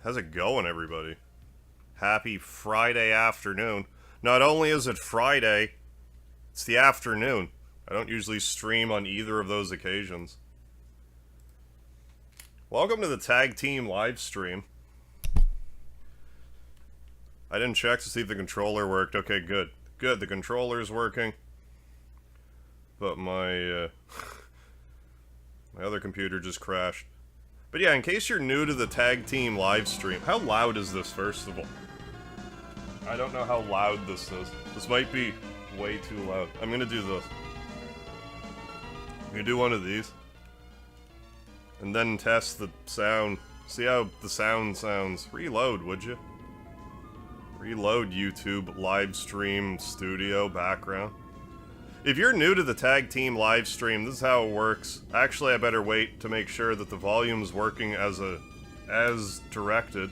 How's it going, everybody? Happy Friday afternoon. Not only is it Friday, it's the afternoon. I don't usually stream on either of those occasions. Welcome to the tag team live stream. I didn't check to see if the controller worked. Okay, good. Good, the controller's working. But my my other computer just crashed. But yeah, in case you're new to the tag team live stream, how loud is this, first of all? I don't know how loud this is. This might be way too loud. I'm gonna do this. I'm gonna do one of these. And then test the sound. See how the sound sounds. Reload, would you? Reload YouTube live stream studio background. If you're new to the tag team live stream, this is how it works. Actually, I better wait to make sure that the volume's working as directed.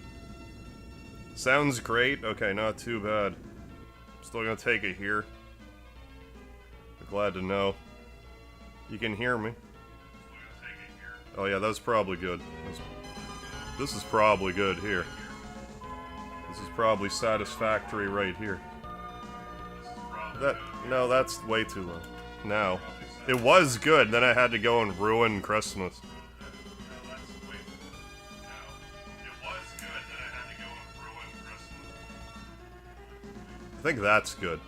Sounds great. Okay, not too bad. Still gonna take it here. But glad to know. You can hear me. Oh yeah, that's probably good. This is probably good here. This is probably satisfactory right here. No, that's way too low. Now, it was good, then I had to go and ruin Christmas. I think that's good.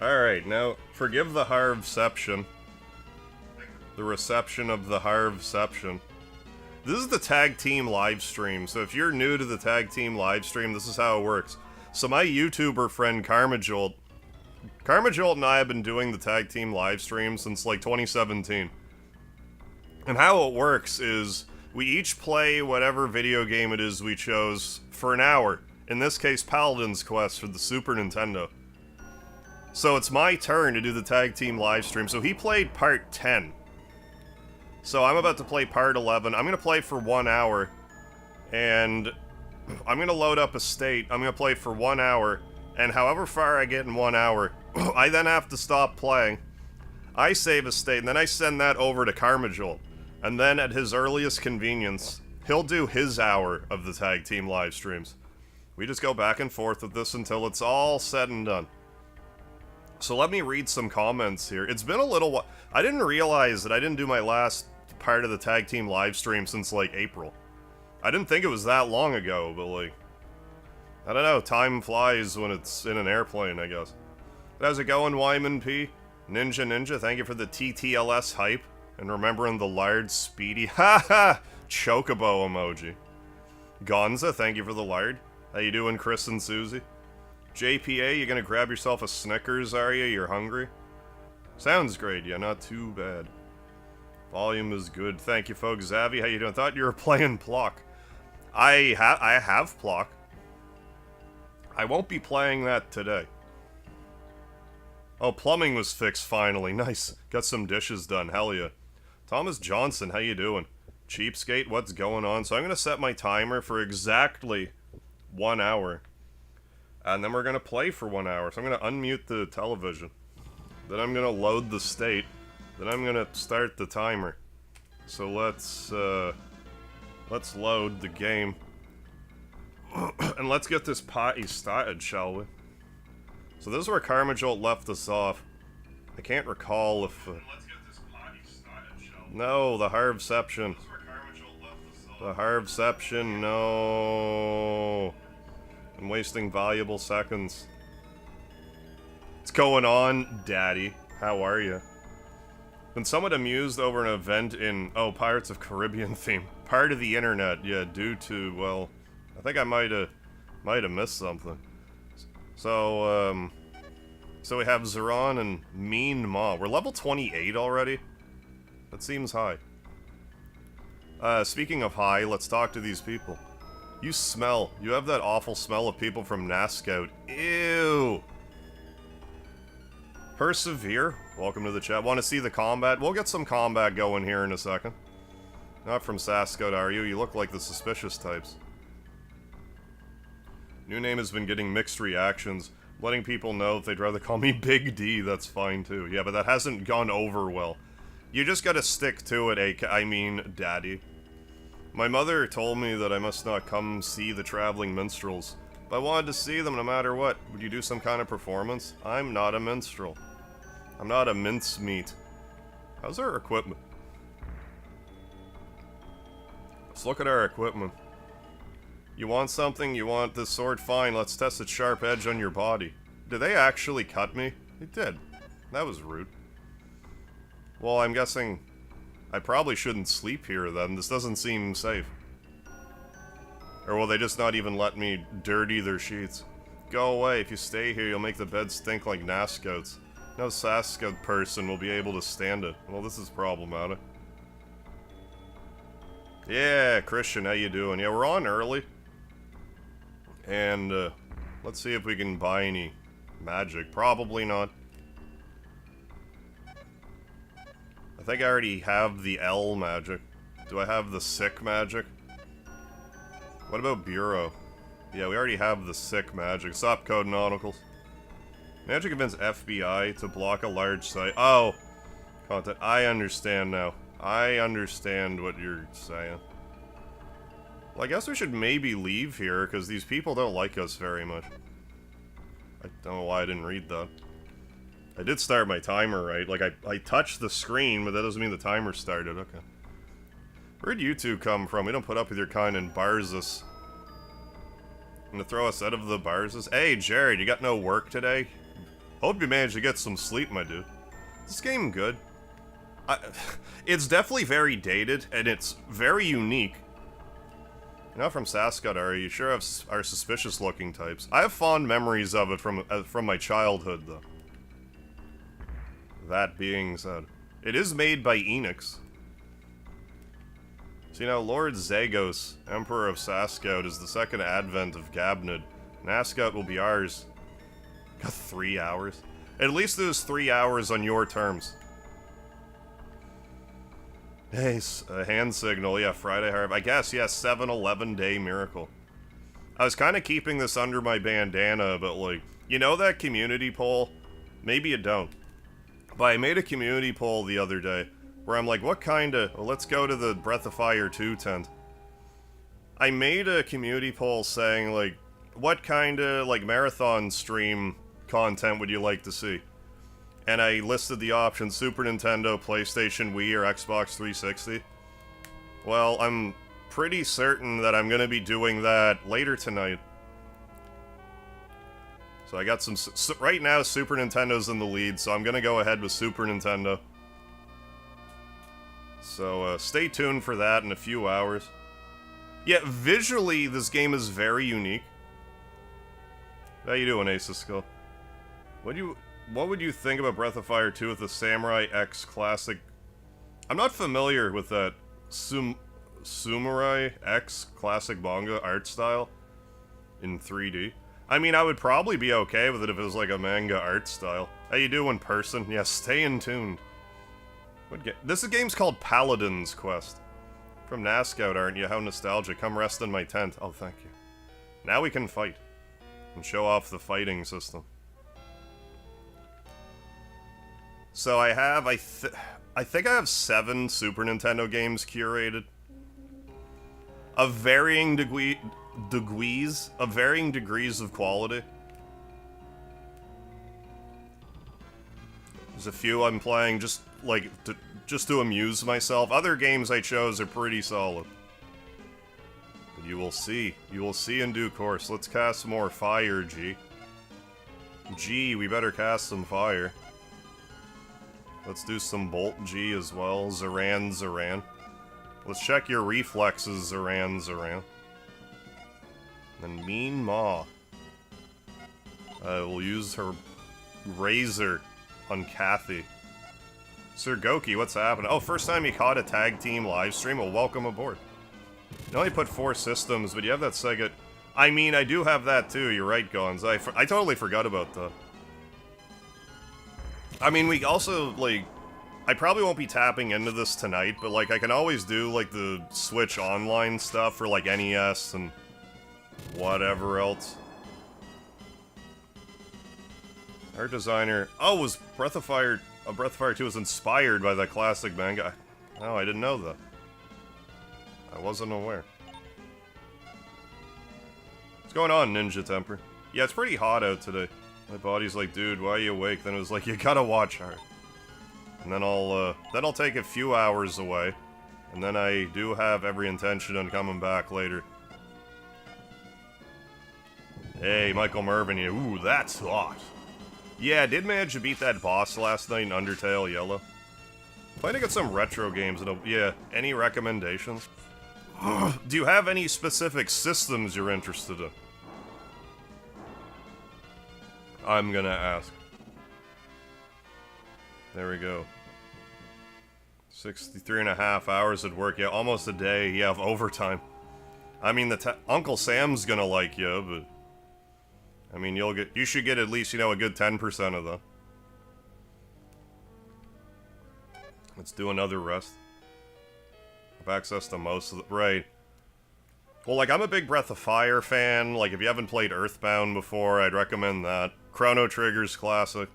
Alright, now, forgive the Harvception. The reception of the Harvception. This is the tag team live stream, so if you're new to the tag team live stream, this is how it works. So my YouTuber friend KarmaJolt and I have been doing the tag team live stream since like 2017. And how it works is we each play whatever video game it is we chose for an hour. In this case, Paladin's Quest for the Super Nintendo. So it's my turn to do the tag team live stream. So he played part 10. So I'm about to play part 11. I'm going to play for 1 hour. And I'm going to load up a state. I'm going to play for 1 hour. And however far I get in 1 hour, I then have to stop playing. I save a state, and then I send that over to KarmaJolt. And then at his earliest convenience, he'll do his hour of the tag team live streams. We just go back and forth with this until it's all said and done. So let me read some comments here. It's been a little while. I didn't realize that I didn't do my last part of the tag team live stream since like April. I didn't think it was that long ago, but like, I don't know, time flies when it's in an airplane, I guess. How's it going, Wyman P? Ninja, thank you for the TTLS hype. And remembering the lard speedy, haha, chocobo emoji. Gonza, thank you for the lard. How you doing, Chris and Susie? JPA, you gonna grab yourself a Snickers, are you? You're hungry? Sounds great, yeah, not too bad. Volume is good, thank you, folks. Zavi, how you doing? Thought you were playing Plock. I have Plock. I won't be playing that today. Oh, plumbing was fixed finally. Nice. Got some dishes done. Hell yeah. Thomas Johnson, how you doing? Cheapskate, what's going on? So I'm going to set my timer for exactly 1 hour. And then we're going to play for 1 hour. So I'm going to unmute the television. Then I'm going to load the state. Then I'm going to start the timer. So let's load the game. And let's get this party started, shall we? So this is where KarmaJolt left us off. I can't recall if... let's get this party started, shall we? No, the Harvception. This is where KarmaJolt left us off. The Harvception, no. I'm wasting valuable seconds. What's going on, Daddy? How are you? Been somewhat amused over an event in, oh, Pirates of Caribbean theme. Part of the internet, yeah, due to, well... I think I might have missed something. So, so we have Zeron and Mean Ma. We're level 28 already? That seems high. Speaking of high, let's talk to these people. You smell. You have that awful smell of people from NASCOUT. Ew! Persevere. Welcome to the chat. Want to see the combat? We'll get some combat going here in a second. Not from Sascout, are you? You look like the suspicious types. New name has been getting mixed reactions. Letting people know if they'd rather call me Big D, that's fine too. Yeah, but that hasn't gone over well. You just gotta stick to it, I mean, Daddy. My mother told me that I must not come see the traveling minstrels. But I wanted to see them no matter what. Would you do some kind of performance? I'm not a minstrel. I'm not a mincemeat. How's our equipment? Let's look at our equipment. You want something? You want this sword? Fine, let's test its sharp edge on your body. Did they actually cut me? They did. That was rude. Well, I'm guessing I probably shouldn't sleep here then. This doesn't seem safe. Or will they just not even let me dirty their sheets? Go away. If you stay here, you'll make the bed stink like Nascoats. No Sascout person will be able to stand it. Well, this is problematic. Yeah, Christian, how you doing? Yeah, we're on early. And, let's see if we can buy any magic. Probably not. I think I already have the L magic. Do I have the sick magic? What about Bureau? Yeah, we already have the sick magic. Stop code nauticals. Magic events FBI to block a large site. Oh! Content. I understand now. I understand what you're saying. Well, I guess we should maybe leave here, because these people don't like us very much. I don't know why I didn't read that. I did start my timer right. Like, I touched the screen, but that doesn't mean the timer started. Okay. Where'd you two come from? We don't put up with your kind in Barzas. Gonna throw us out of the Barzas? Hey, Jared, you got no work today? Hope you managed to get some sleep, my dude. This game good. It's definitely very dated, and it's very unique. You're not from Sascout, are you? You sure are suspicious-looking types. I have fond memories of it from my childhood, though. That being said, it is made by Enix. So, you know, Lord Zagos, Emperor of Sascout, is the second advent of Gabnid. Nascout will be ours. Got 3 hours? At least it was 3 hours on your terms. Hey, a hand signal. Yeah, Friday Harv. I guess, yeah, 7-11 day miracle. I was kind of keeping this under my bandana, but, like, you know that community poll? Maybe you don't. But I made a community poll the other day, where I'm like, what kind of... Well, let's go to the Breath of Fire 2 tent. I made a community poll saying, like, what kind of, like, marathon stream content would you like to see? And I listed the options: Super Nintendo, PlayStation, Wii, or Xbox 360. Well, I'm pretty certain that I'm gonna be doing that later tonight. So I got some... right now, Super Nintendo's in the lead, so I'm gonna go ahead with Super Nintendo. So, stay tuned for that in a few hours. Yeah, visually, this game is very unique. How you doing, Ace of Skull? What would you think about Breath of Fire 2 with the Samurai X Classic? I'm not familiar with that Samurai X Classic manga art style in 3D. I mean, I would probably be okay with it if it was like a manga art style. How you doing, person? Yeah, stay in tuned. This game's called Paladin's Quest. From Nascout, aren't you? How nostalgic. Come rest in my tent. Oh, thank you. Now we can fight. And show off the fighting system. So I have, I think I have 7 Super Nintendo games curated. Of varying degrees of quality. There's a few I'm playing just like just to amuse myself. Other games I chose are pretty solid. But you will see. You will see in due course. Let's cast more fire, G. G, we better cast some fire. Let's do some Bolt G as well. Zaran. Let's check your reflexes, Zaran. And Mean Ma. We'll use her Razor on Kathy. Sir Goki, what's happening? Oh, first time you caught a tag team live stream? Well, welcome aboard. You only put 4 systems, but you have that Sega... I mean, I do have that too, you're right, Gons. I totally forgot about that. I mean, we also, like... I probably won't be tapping into this tonight, but, like, I can always do, like, the Switch Online stuff for, like, NES and whatever else. Art designer... Oh, was Breath of Fire 2 was inspired by that classic manga. Oh, I didn't know that. I wasn't aware. What's going on, Ninja Temper? Yeah, it's pretty hot out today. My body's like, dude, why are you awake? Then it was like, you gotta watch hard. And then I'll take a few hours away. And then I do have every intention on coming back later. Hey, Michael Mervin here. Ooh, that's hot. Yeah, I did manage to beat that boss last night in Undertale Yellow. Playing to get some retro games. Yeah, any recommendations? Do you have any specific systems you're interested in? I'm gonna ask. There we go. 63.5 hours at work. Yeah, almost a day. Yeah, of overtime. I mean, Uncle Sam's gonna like you, but... I mean, you should get at least, you know, a good 10% of them. Let's do another rest. Have access to most of the... Right. Well, like, I'm a big Breath of Fire fan. Like, if you haven't played Earthbound before, I'd recommend that. Chrono Trigger's classic.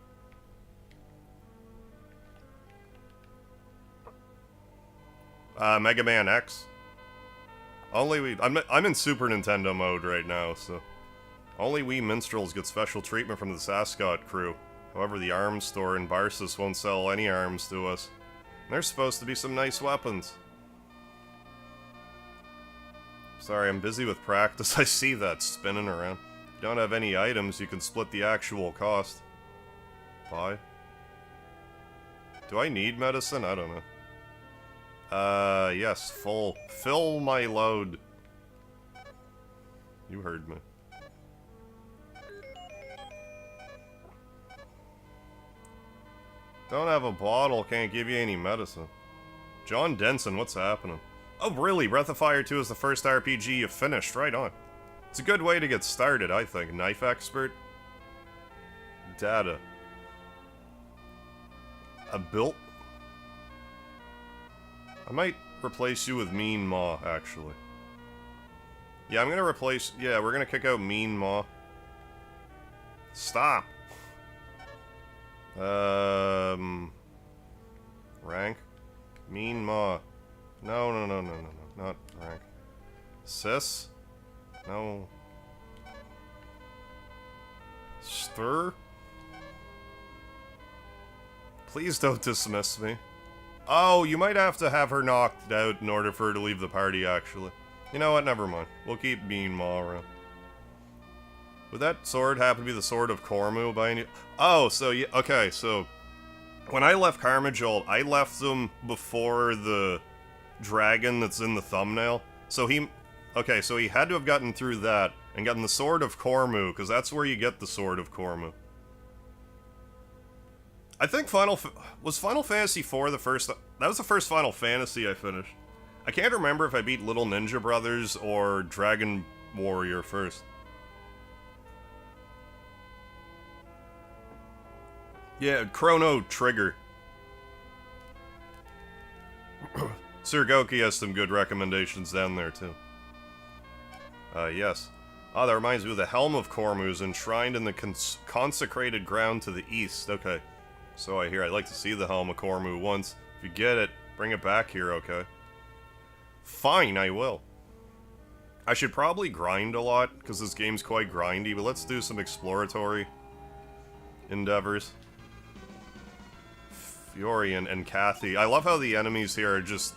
Mega Man X. I'm in Super Nintendo mode right now, so... Only we minstrels get special treatment from the Sascot crew. However, the arms store in Barsis won't sell any arms to us. There's supposed to be some nice weapons. Sorry, I'm busy with practice. I see that spinning around. If you don't have any items, you can split the actual cost. Buy. Do I need medicine? I don't know. Yes, full. Fill my load. You heard me. Don't have a bottle, can't give you any medicine. John Denson, what's happening? Oh, really? Breath of Fire 2 is the first RPG you finished. Right on. It's a good way to get started, I think. Knife expert? Data. A built? I might replace you with Mean Maw, actually. Yeah, I'm gonna replace... Yeah, we're gonna kick out Mean Maw. Stop! Rank? Mean Maw. No, not rank. Sis? No. Stir? Please don't dismiss me. Oh, you might have to have her knocked out in order for her to leave the party, actually. You know what, never mind. We'll keep Mean Maw around. Would that sword happen to be the Sword of Cormu by any... Oh, so yeah, okay, so... When I left KarmaJolt, I left them before the dragon that's in the thumbnail. So he... Okay, so he had to have gotten through that and gotten the Sword of Cormu, because that's where you get the Sword of Cormu. I think was Final Fantasy IV the first... That was the first Final Fantasy I finished. I can't remember if I beat Little Ninja Brothers or Dragon Warrior first. Yeah, Chrono Trigger. Sir Goki has some good recommendations down there, too. Yes. Ah, that reminds me of the Helm of Cormu is enshrined in the consecrated ground to the east. Okay. So I hear. I'd like to see the Helm of Cormu once. If you get it, bring it back here, okay? Fine, I will. I should probably grind a lot, because this game's quite grindy, but let's do some exploratory endeavors. Fiori and Kathy. I love how the enemies here are just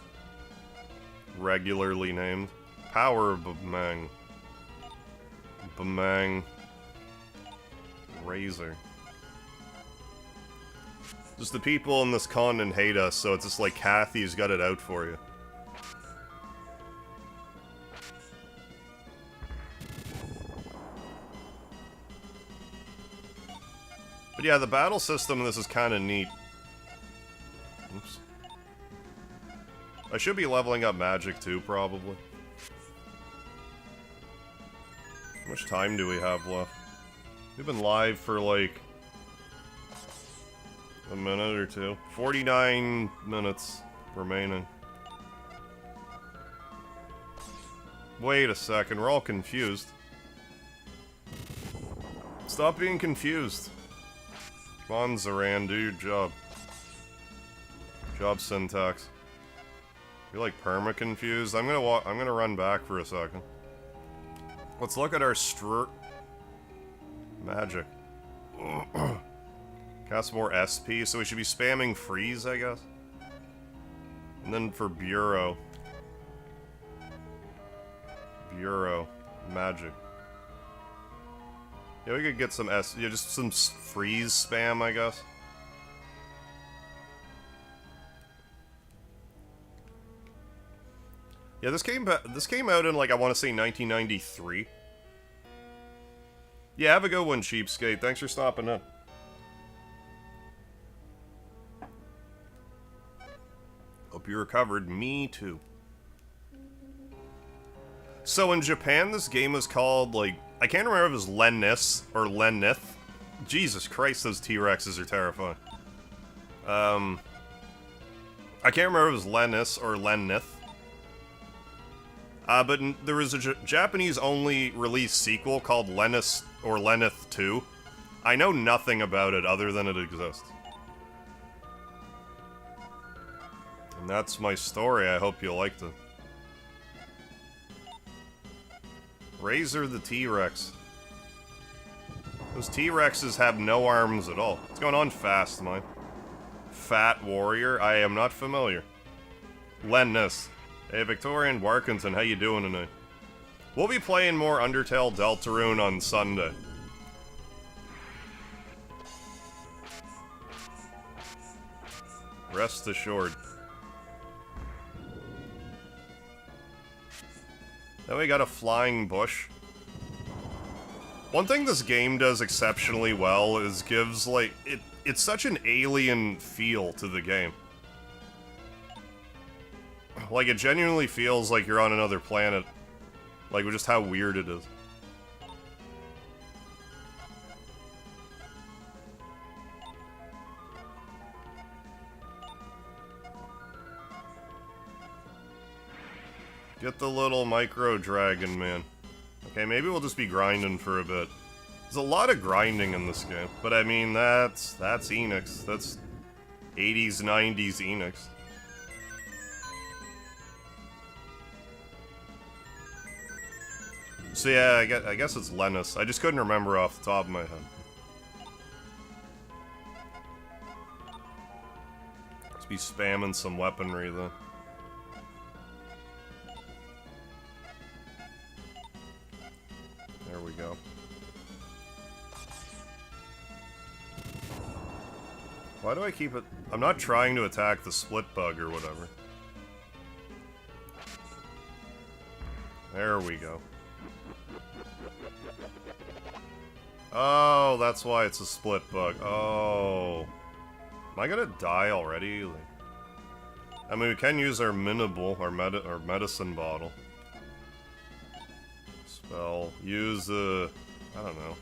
regularly named. Power Bamang. Bamang. Razor. Just the people in this continent hate us, so it's just like Kathy's got it out for you. But yeah, the battle system in this is kind of neat. Oops. I should be leveling up magic too, probably. How much time do we have left? We've been live for like a minute or two. 49 minutes remaining. Wait a second, we're all confused. Stop being confused. Come on, Zoran, do your job. Job syntax. You're like perma-confused. I'm gonna run back for a second. Let's look at our magic. Cast more SP, so we should be spamming freeze, I guess. And then for Bureau. Magic. Yeah, we could get some just some freeze spam, I guess. Yeah, this came out in, like, I want to say 1993. Yeah, have a good one, Cheapskate. Thanks for stopping in. Hope you recovered. Me too. So in Japan, this game was called, like, I can't remember if it was Lennus or Lennith. Jesus Christ, those T-Rexes are terrifying. I can't remember if it was Lennus or Lennith. But there was a Japanese-only release sequel called Lennus or Lennith 2. I know nothing about it other than it exists. And that's my story. I hope you liked it. Razor the T-Rex. Those T-Rexes have no arms at all. What's going on, Fast Mine? Fat Warrior? I am not familiar. Lennus. Hey, Victorian Warkington, how you doing tonight? We'll be playing more Undertale Deltarune on Sunday. Rest assured. Then we got a flying bush. One thing this game does exceptionally well is gives, like, it's such an alien feel to the game. Like, it genuinely feels like you're on another planet. Like, just how weird it is. Get the little micro dragon, man. Okay, maybe we'll just be grinding for a bit. There's a lot of grinding in this game, but I mean, that's Enix. That's 80s, 90s Enix. So yeah, I guess it's Lennus. I just couldn't remember off the top of my head. Let's be spamming some weaponry, though. There we go. Why do I keep it? I'm not trying to attack the split bug or whatever. There we go. Oh, that's why it's a split bug. Oh. Am I gonna die already? Like, I mean, we can use our Minable, our medicine bottle. Spell. Use I don't know.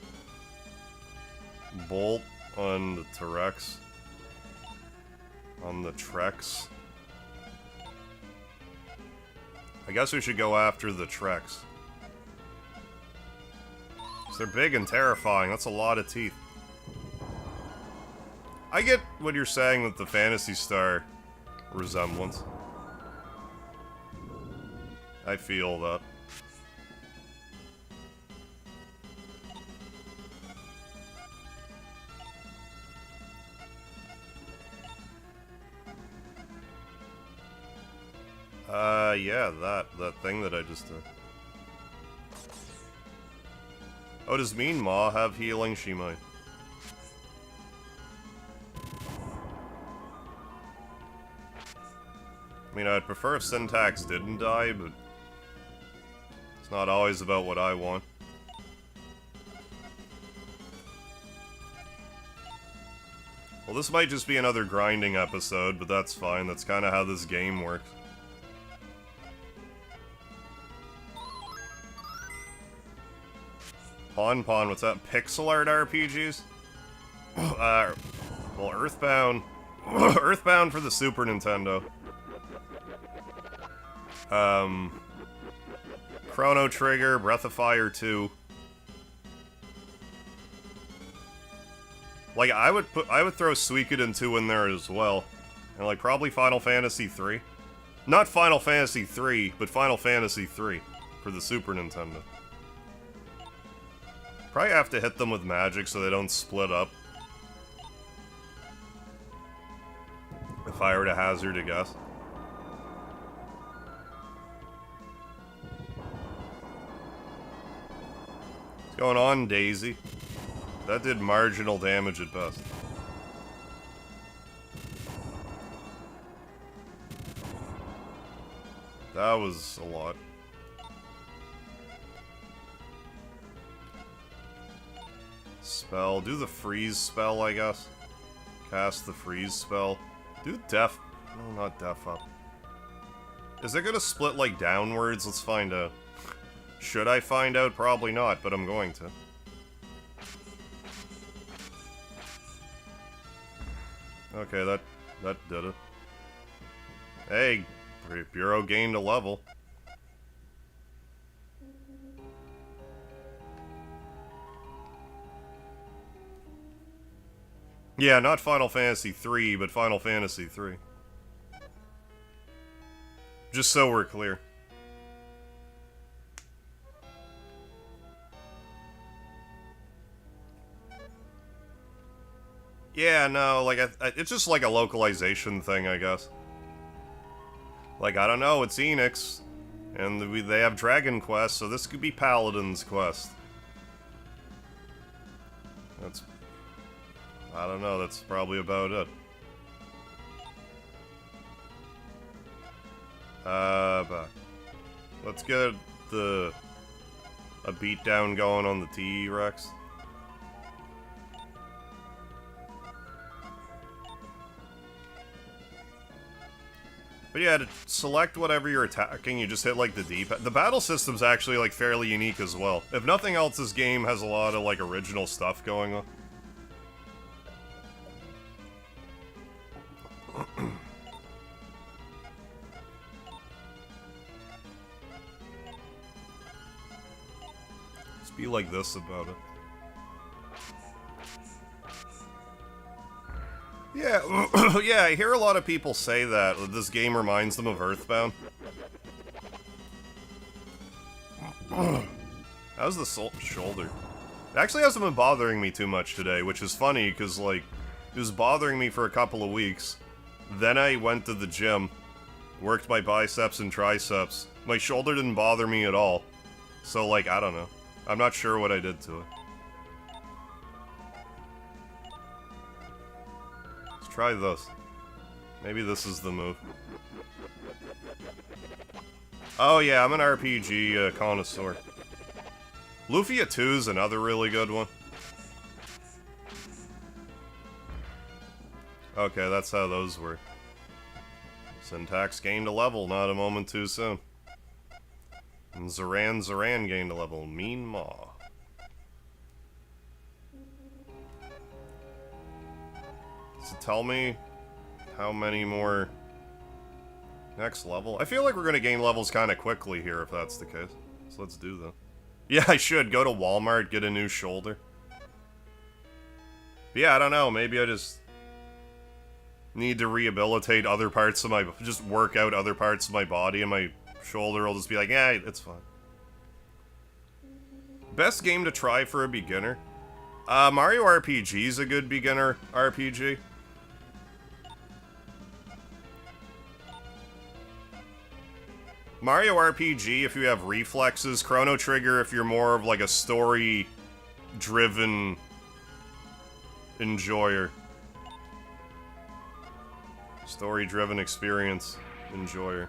Bolt on the T-Rex. On the Trex. I guess we should go after the Trex. They're big and terrifying. That's a lot of teeth. I get what you're saying with the Phantasy Star resemblance. I feel that. Yeah, that thing that I just did. Oh, does Mean Ma have healing? She might. I mean, I'd prefer if Syntax didn't die, but it's not always about what I want. Well, this might just be another grinding episode, but that's fine. That's kind of how this game works. Pon, what's that? Pixel art RPGs? Well, Earthbound... Earthbound for the Super Nintendo. Chrono Trigger, Breath of Fire 2. Like, I would throw Suikoden 2 in there as well. And, like, probably Final Fantasy 3. Not Final Fantasy 3, but Final Fantasy 3 for the Super Nintendo. Probably have to hit them with magic so they don't split up. If I were to hazard a guess. What's going on, Daisy? That did marginal damage at best. That was a lot. Spell. Do the freeze spell, I guess. Cast the freeze spell. Do def... No, not def up. Is it gonna split, like, downwards? Let's find out. Should I find out? Probably not, but I'm going to. Okay, that did it. Hey, Bureau gained a level. Yeah, not Final Fantasy 3, but Final Fantasy 3. Just so we're clear. Yeah, no, like, it's just like a localization thing, I guess. Like, I don't know, it's Enix, and they have Dragon Quest, so this could be Paladin's Quest. That's... I don't know, that's probably about it. But let's get a beatdown going on the T-Rex. But yeah, to select whatever you're attacking, you just hit, like, the D-pad. The battle system's actually, like, fairly unique as well. If nothing else, this game has a lot of, like, original stuff going on. Just be like this about it. Yeah, yeah, I hear a lot of people say that this game reminds them of Earthbound. How's the shoulder? It actually hasn't been bothering me too much today, which is funny, because, like, it was bothering me for a couple of weeks. Then I went to the gym, worked my biceps and triceps. My shoulder didn't bother me at all. So, like, I don't know. I'm not sure what I did to it. Try this. Maybe this is the move. Oh yeah, I'm an RPG connoisseur. Lufia 2 is another really good one. Okay, that's how those work. Syntax gained a level, not a moment too soon. And Zoran gained a level. Mean Maw. So tell me how many more next level. I feel like we're gonna gain levels kind of quickly here if that's the case. So let's do that. Yeah, I should go to Walmart, get a new shoulder. But yeah, I don't know. Maybe I just need to rehabilitate other parts of my... Just work out other parts of my body, and my shoulder will just be like, yeah, it's fine. Best game to try for a beginner? Mario RPG is a good beginner RPG. Mario RPG, if you have reflexes. Chrono Trigger, if you're more of like a story-driven enjoyer. Story-driven experience enjoyer.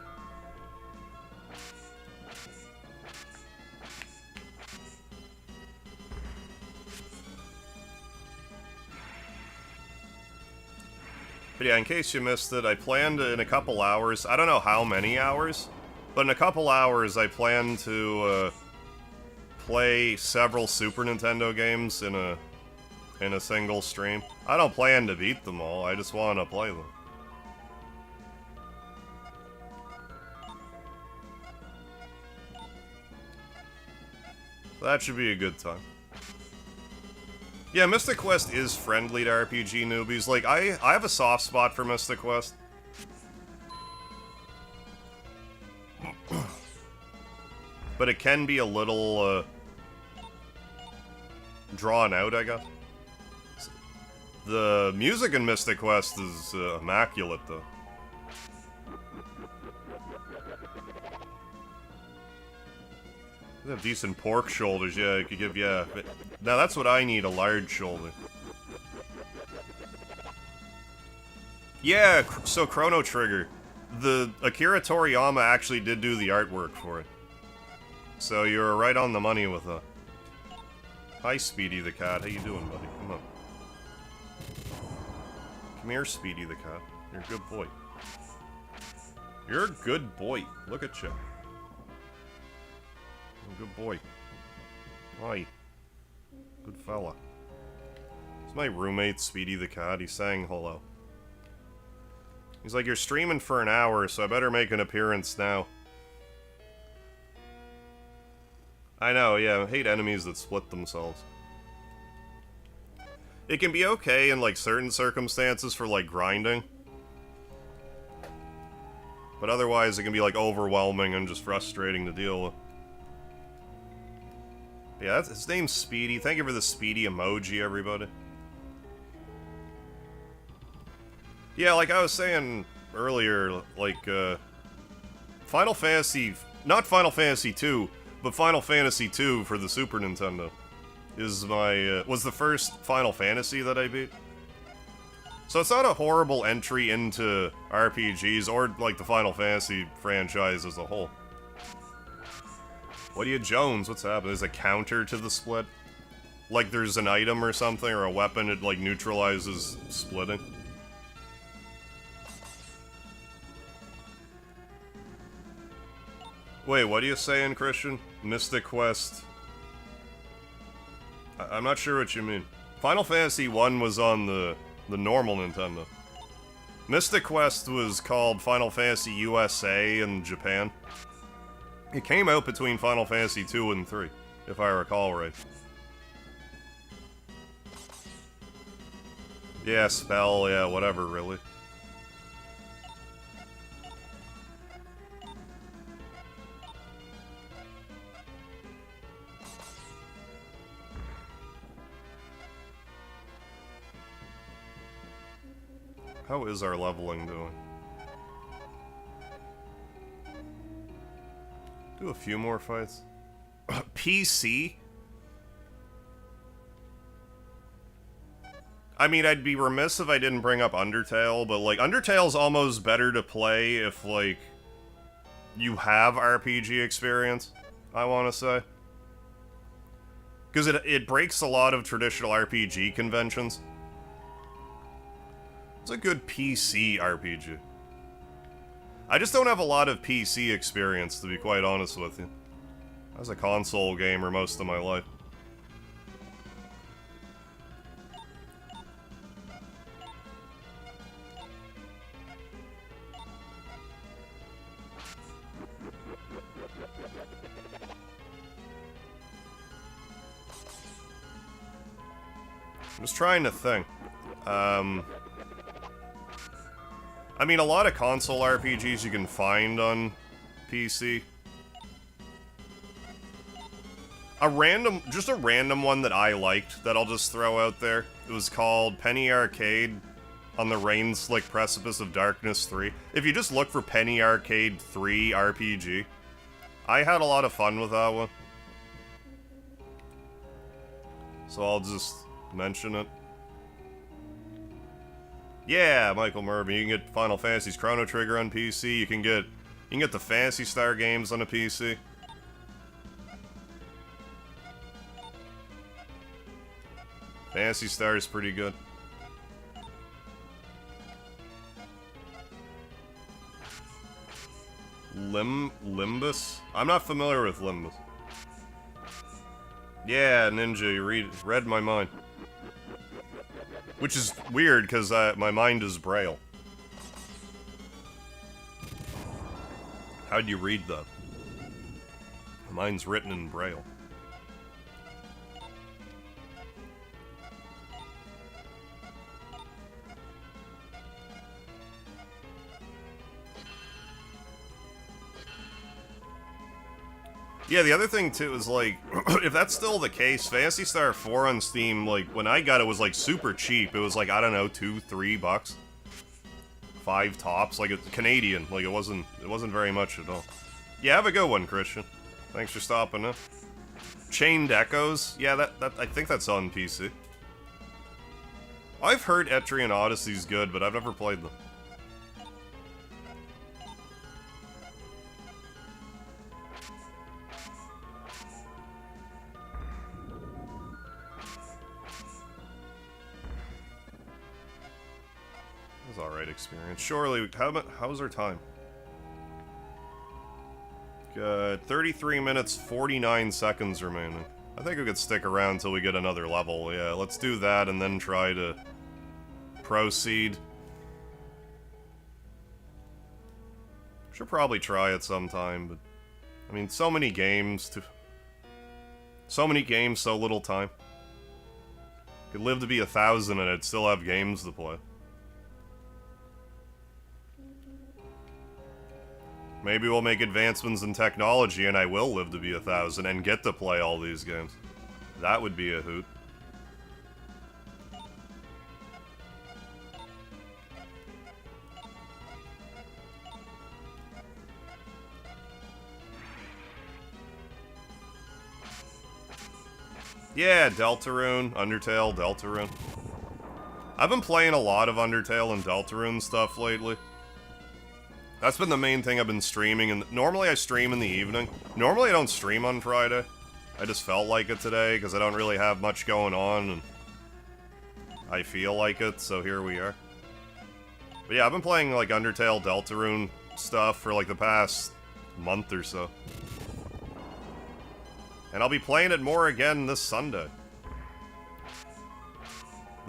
But yeah, in case you missed it, I planned in a couple hours, I don't know how many hours, but in a couple hours I plan to play several Super Nintendo games in a single stream. I don't plan to beat them all, I just want to play them. That should be a good time. Yeah, Mystic Quest is friendly to RPG newbies. Like, I have a soft spot for Mystic Quest. but it can be a little, drawn out, I guess. The music in Mystic Quest is immaculate, though. They have decent pork shoulders, yeah, I could give, yeah. Now that's what I need, a large shoulder. Yeah, so Chrono Trigger. The Akira Toriyama actually did do the artwork for it. So you're right on the money with that. Hi, Speedy the cat. How you doing, buddy? Come on. Come here, Speedy the cat. You're a good boy. You're a good boy. Look at you. Good boy. Hi. Good fella. It's my roommate, Speedy the cat. He's saying hello. He's like, you're streaming for an hour, so I better make an appearance now. I know, yeah, I hate enemies that split themselves. It can be okay in, like, certain circumstances for, like, grinding. But otherwise, it can be, like, overwhelming and just frustrating to deal with. Yeah, his name's Speedy. Thank you for the Speedy emoji, everybody. Yeah, like I was saying earlier, like, Final Fantasy... Not Final Fantasy 2, but Final Fantasy 2 for the Super Nintendo is my, was the first Final Fantasy that I beat. So it's not a horrible entry into RPGs or, like, the Final Fantasy franchise as a whole. What are you, Jones? What's happening? There's a counter to the split? Like there's an item or something, or a weapon, it, like, neutralizes splitting? Wait, what are you saying, Christian? Mystic Quest... I'm not sure what you mean. Final Fantasy 1 was on the normal Nintendo. Mystic Quest was called Final Fantasy USA in Japan. It came out between Final Fantasy 2 and 3, if I recall right. Yeah, spell, yeah, whatever, really. How is our leveling doing? Do a few more fights. PC? I mean, I'd be remiss if I didn't bring up Undertale, but, like, Undertale's almost better to play if, like, you have RPG experience, I want to say. Because it breaks a lot of traditional RPG conventions. It's a good PC RPG. I just don't have a lot of PC experience, to be quite honest with you. I was a console gamer most of my life. I'm just trying to think. I mean, a lot of console RPGs you can find on PC. Just a random one that I liked that I'll just throw out there. It was called Penny Arcade on the Rain-Slick Precipice of Darkness 3. If you just look for Penny Arcade 3 RPG, I had a lot of fun with that one. So I'll just mention it. Yeah, Michael Murphy. You can get Final Fantasy's Chrono Trigger on PC. You can get the Phantasy Star games on a PC. Phantasy Star is pretty good. Limbus? I'm not familiar with Limbus. Yeah, Ninja, you read my mind. Which is weird, because my mind is Braille. How'd you read that? Mine's written in Braille. Yeah, the other thing too is like, if that's still the case, Phantasy Star 4 on Steam, like when I got it was like super cheap. It was like, I don't know, $2-3, 5 tops. Like it's Canadian. Like it wasn't very much at all. Yeah, have a good one, Christian. Thanks for stopping in. Chained Echoes. Yeah, that I think that's on PC. I've heard Etrian Odyssey's good, but I've never played them. It was alright experience. Surely, how's our time? Good. 33 minutes, 49 seconds remaining. I think we could stick around until we get another level. Yeah, let's do that and then try to proceed. Should probably try it sometime, but I mean, so many games, so little time. Could live to be 1,000 and I'd still have games to play. Maybe we'll make advancements in technology and I will live to be 1,000 and get to play all these games. That would be a hoot. Yeah, Deltarune, Undertale, Deltarune. I've been playing a lot of Undertale and Deltarune stuff lately. That's been the main thing I've been streaming, and normally I stream in the evening. Normally I don't stream on Friday. I just felt like it today, because I don't really have much going on, and I feel like it, so here we are. But yeah, I've been playing, like, Undertale, Deltarune stuff for, like, the past month or so. And I'll be playing it more again this Sunday.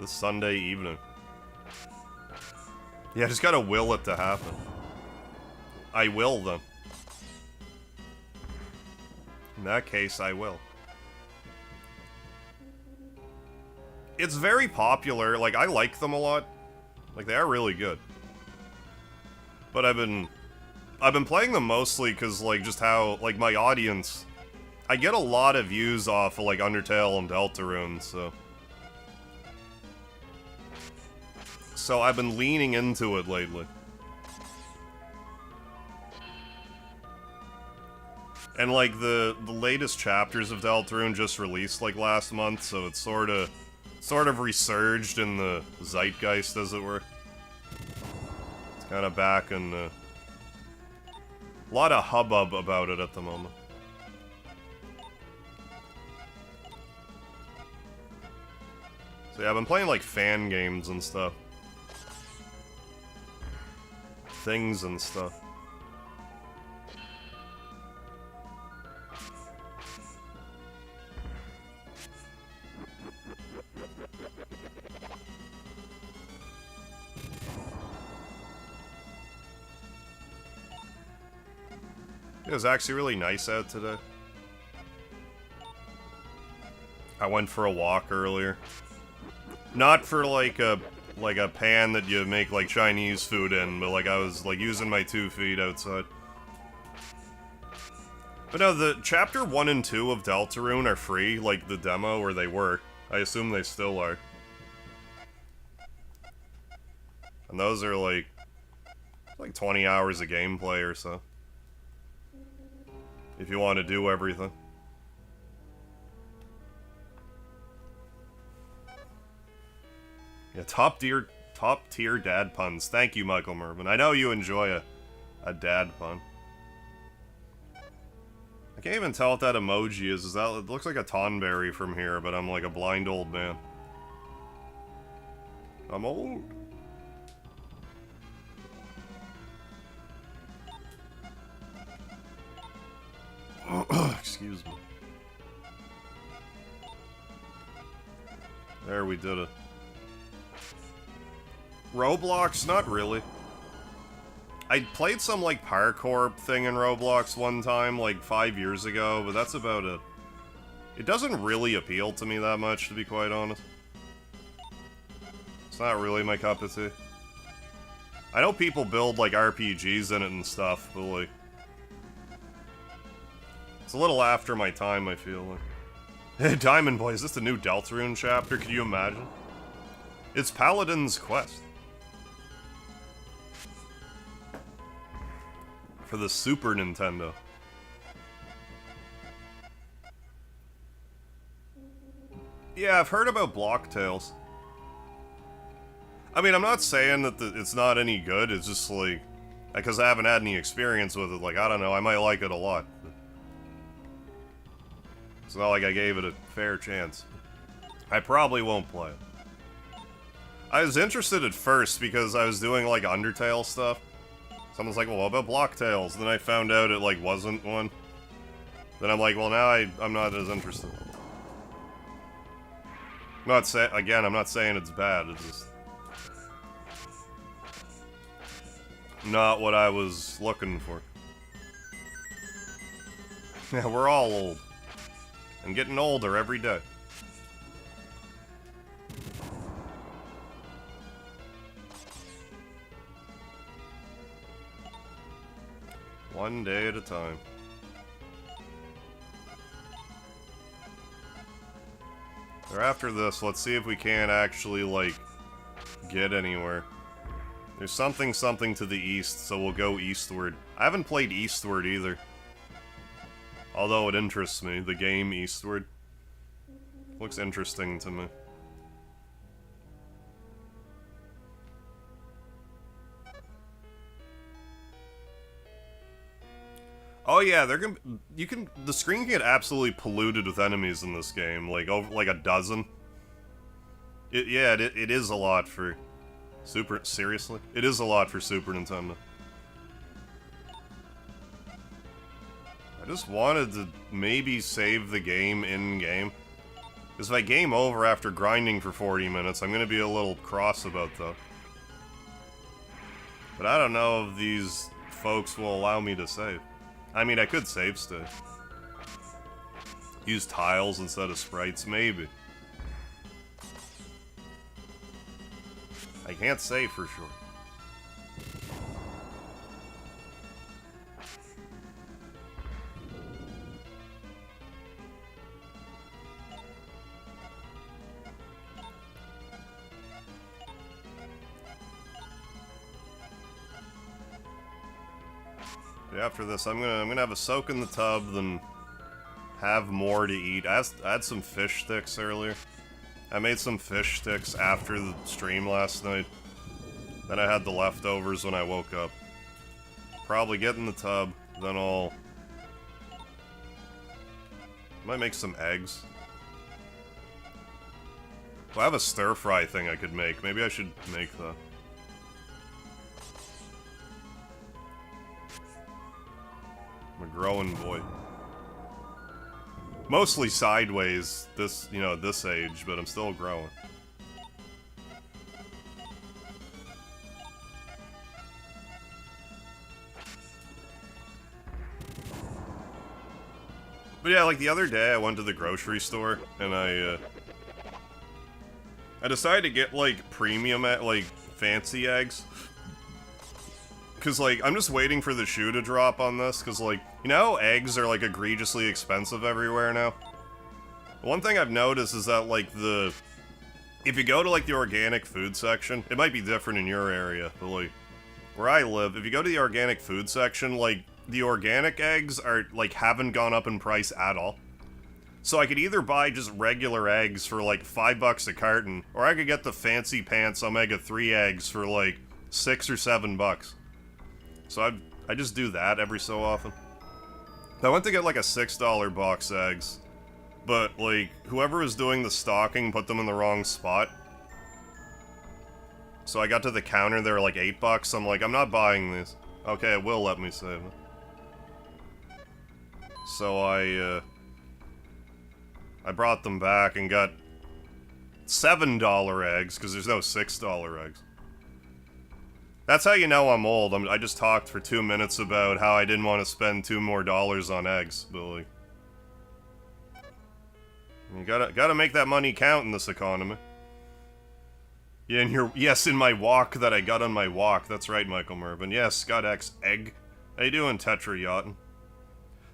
This Sunday evening. Yeah, I just gotta will it to happen. I will, then. In that case, I will. It's very popular. Like, I like them a lot. Like, they are really good. But I've been playing them mostly because, like, just how, like, my audience... I get a lot of views off of, like, Undertale and Deltarune, so... So I've been leaning into it lately. And, like, the latest chapters of Deltarune just released, like, last month, so it's sort of resurged in the zeitgeist, as it were. It's kind of back, and a lot of hubbub about it at the moment. So yeah, I've been playing, like, fan games and stuff. Things and stuff. It was actually really nice out today. I went for a walk earlier. Not for like a pan that you make like Chinese food in, but like I was like using my 2 feet outside. But no, the chapter 1 and 2 of Deltarune are free, like the demo, or they were. I assume they still are. And those are like 20 hours of gameplay or so. If you want to do everything. Yeah, top tier dad puns. Thank you, Michael Mervin. I know you enjoy a dad pun. I can't even tell what that emoji is. It looks like a Tonberry from here, but I'm like a blind old man. I'm old. Excuse me. There, we did it. Roblox? Not really. I played some, like, parkour thing in Roblox one time, like, 5 years ago, but that's about it. It doesn't really appeal to me that much, to be quite honest. It's not really my cup of tea. I know people build, like, RPGs in it and stuff, but, like... It's a little after my time, I feel like. Hey, Diamond Boy, is this the new Deltarune chapter? Could you imagine? It's Paladin's quest. For the Super Nintendo. Yeah, I've heard about Blocktails. I mean, I'm not saying that it's not any good, it's just like... Because I haven't had any experience with it, like, I don't know, I might like it a lot. It's not like I gave it a fair chance. I probably won't play it. I was interested at first because I was doing, like, Undertale stuff. Someone's like, well, what about Blocktails? Then I found out it, like, wasn't one. Then I'm like, well, now I'm not as interested. Again, I'm not saying it's bad, it's just... not what I was looking for. Yeah, we're all old. And getting older every day. One day at a time. Or after this, let's see if we can actually, like, get anywhere. There's something to the east, so we'll go eastward. I haven't played Eastward either. Although it interests me, the game Eastward. Looks interesting to me. Oh yeah, the screen can get absolutely polluted with enemies in this game, like over like a dozen. It is a lot for seriously? It is a lot for Super Nintendo. I just wanted to maybe save the game in-game. Because if I game over after grinding for 40 minutes, I'm gonna be a little cross about that. But I don't know if these folks will allow me to save. I mean, I could save state. Use tiles instead of sprites, maybe. I can't say for sure. After this, I'm gonna have a soak in the tub, then have more to eat. I had some fish sticks earlier. I made some fish sticks after the stream last night. Then I had the leftovers when I woke up. Probably get in the tub, then might make some eggs. Well, I have a stir-fry thing I could make. Maybe I should make that. I'm a growing boy. Mostly sideways this age, but I'm still growing. But yeah, like the other day I went to the grocery store and I decided to get like premium, like fancy eggs. Cause like, I'm just waiting for the shoe to drop on this, cause like, you know how eggs are like egregiously expensive everywhere now? One thing I've noticed is that like if you go to like the organic food section, it might be different in your area, but like, where I live, if you go to the organic food section, like, the organic eggs are like, haven't gone up in price at all. So I could either buy just regular eggs for like $5 a carton, or I could get the fancy pants omega-3 eggs for like $6 or $7. So I just do that every so often. I went to get like a $6 box eggs, but like whoever was doing the stocking put them in the wrong spot. So I got to the counter, they were like $8. I'm like, I'm not buying these. Okay, it will let me save it. So I brought them back and got $7 eggs, because there's no $6 eggs. That's how you know I'm old. I just talked for 2 minutes about how I didn't want to spend $2 more on eggs, but like... You gotta make that money count in this economy. Yeah, in my walk that I got on my walk. That's right, Michael Mervin. Yes, Scott X Egg. How you doing, Tetra Yachtin'?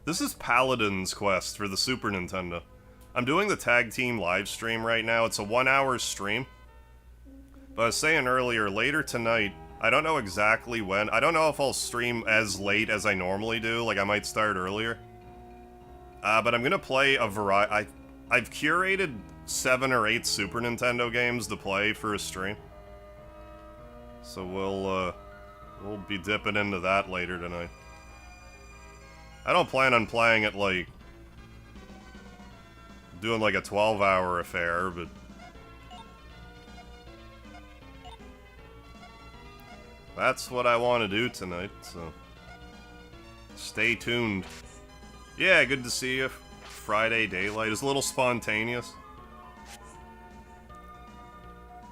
This is Paladin's quest for the Super Nintendo. I'm doing the tag team live stream right now. It's a 1-hour stream. But I was saying earlier, later tonight, I don't know exactly when. I don't know if I'll stream as late as I normally do. Like, I might start earlier. But I'm gonna play a variety. I've curated 7 or 8 Super Nintendo games to play for a stream. So we'll be dipping into that later tonight. I don't plan on playing it, like, doing like a 12-hour affair, but that's what I want to do tonight, so stay tuned. Yeah, good to see you. Friday Daylight is a little spontaneous.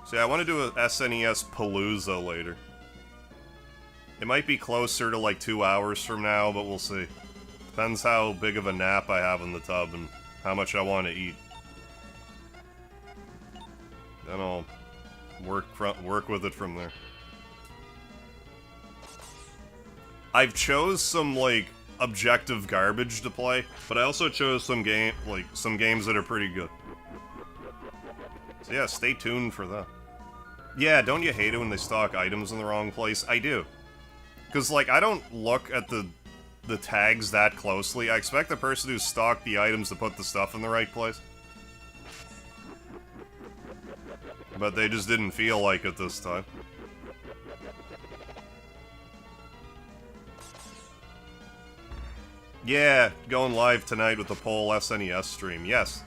So yeah, I want to do a SNES Palooza later. It might be closer to like 2 hours from now, but we'll see. Depends how big of a nap I have in the tub and how much I want to eat. Then I'll work with it from there. I've chose some like objective garbage to play, but I also chose some games that are pretty good. So yeah, stay tuned for that. Yeah, don't you hate it when they stock items in the wrong place? I do. Because like I don't look at the tags that closely. I expect the person who stocked the items to put the stuff in the right place. But they just didn't feel like it this time. Yeah, going live tonight with the Pole SNES stream, yes.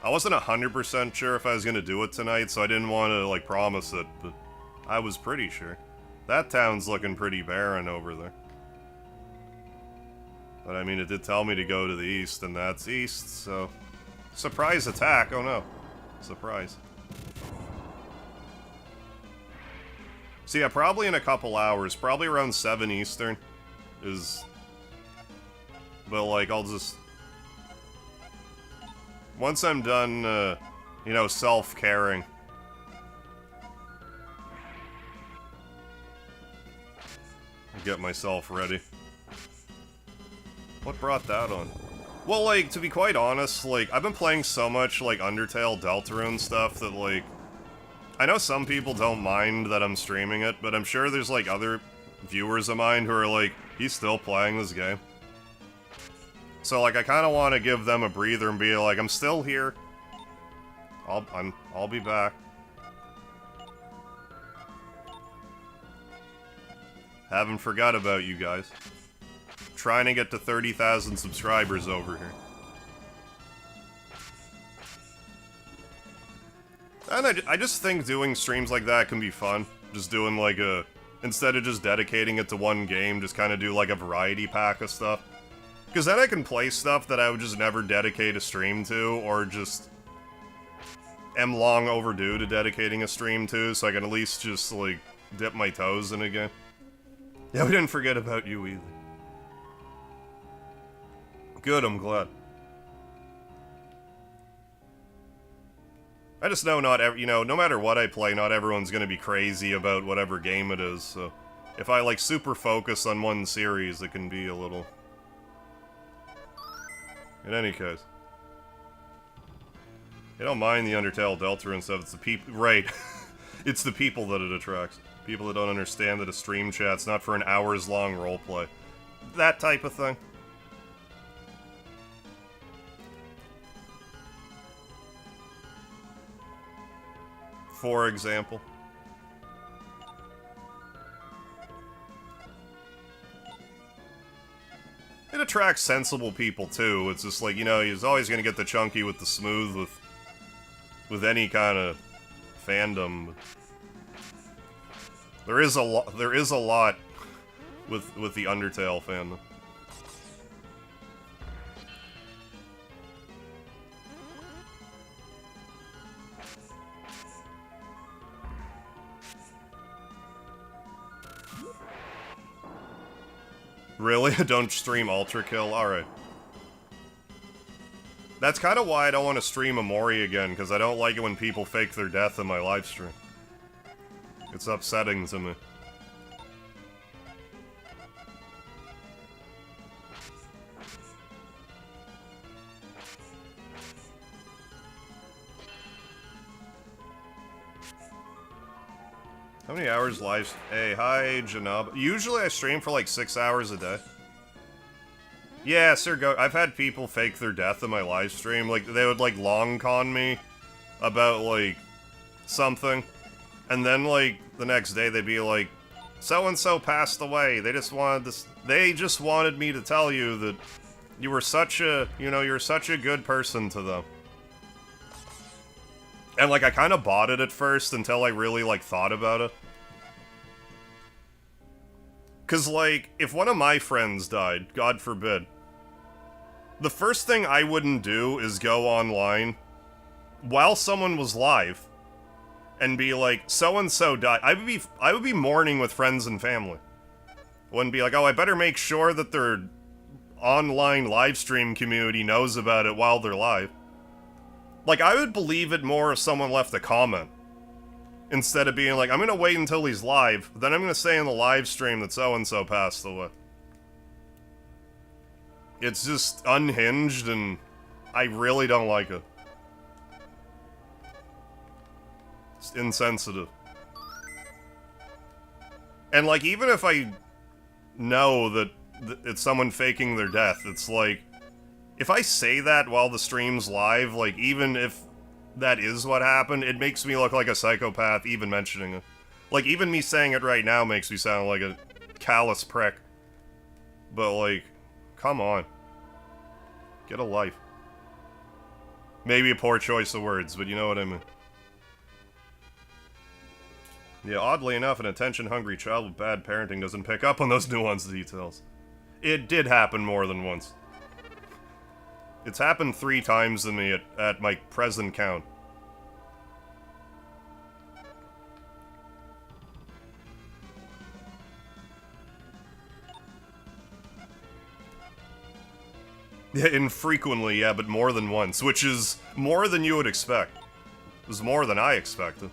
I wasn't 100% sure if I was gonna do it tonight, so I didn't want to, like, promise it, but I was pretty sure. That town's looking pretty barren over there. But I mean, it did tell me to go to the east, and that's east, so... Surprise attack, oh no. Surprise. So yeah, probably in a couple hours, probably around 7 Eastern, is... But like, I'll just... Once I'm done, you know, self-caring... Get myself ready. What brought that on? Well, like, to be quite honest, like, I've been playing so much, like, Undertale, Deltarune stuff that, like... I know some people don't mind that I'm streaming it, but I'm sure there's, like, other viewers of mine who are like, he's still playing this game. So, like, I kind of want to give them a breather and be like, I'm still here. I'll be back. Haven't forgot about you guys. Trying to get to 30,000 subscribers over here. And I just think doing streams like that can be fun. Just doing like a... Instead of just dedicating it to one game, just kind of do like a variety pack of stuff. Because then I can play stuff that I would just never dedicate a stream to, or just am long overdue to dedicating a stream to, so I can at least just, like, dip my toes in a game. Yeah, we didn't forget about you either. Good, I'm glad. I just know you know, no matter what I play, not everyone's gonna be crazy about whatever game it is, so... If I, like, super focus on one series, it can be a little... In any case. I don't mind the Undertale, Deltarune stuff, it's the people... Right. It's the people that it attracts. People that don't understand that a stream chat's not for an hours-long roleplay. That type of thing. For example. It attracts sensible people, too. It's just like, you know, he's always gonna get the chunky with the smooth with any kind of fandom. There is a lot with the Undertale fandom. Really? Don't stream Ultra Kill? Alright. That's kind of why I don't want to stream Amori again, because I don't like it when people fake their death in my live stream. It's upsetting to me. How many hours live? Hey, hi, Janab. Usually I stream for like 6 hours a day. Yeah, Sir Go. I've had people fake their death in my live stream. Like, they would, like, long con me about, like, something. And then, like, the next day they'd be like, so-and-so passed away. They just wanted this. They just wanted me to tell you that you were such a, you know, you're such a good person to them. And, like, I kind of bought it at first until I really, like, thought about it. Because, like, if one of my friends died, God forbid, the first thing I wouldn't do is go online while someone was live and be like, so-and-so died. I would be mourning with friends and family. Wouldn't be like, oh, I better make sure that their online live stream community knows about it while they're live. Like, I would believe it more if someone left a comment. Instead of being like, I'm gonna wait until he's live, then I'm gonna say in the live stream that so-and-so passed away. It's just unhinged, and I really don't like it. It's insensitive. And, like, even if I know that it's someone faking their death, it's like, if I say that while the stream's live, like, even if that is what happened, it makes me look like a psychopath even mentioning it. Like, even me saying it right now makes me sound like a callous prick. But, like, come on. Get a life. Maybe a poor choice of words, but you know what I mean. Yeah, oddly enough, an attention-hungry child with bad parenting doesn't pick up on those nuanced details. It did happen more than once. It's happened 3 times to me at my present count. Yeah, infrequently, yeah, but more than once, which is more than you would expect. It was more than I expected.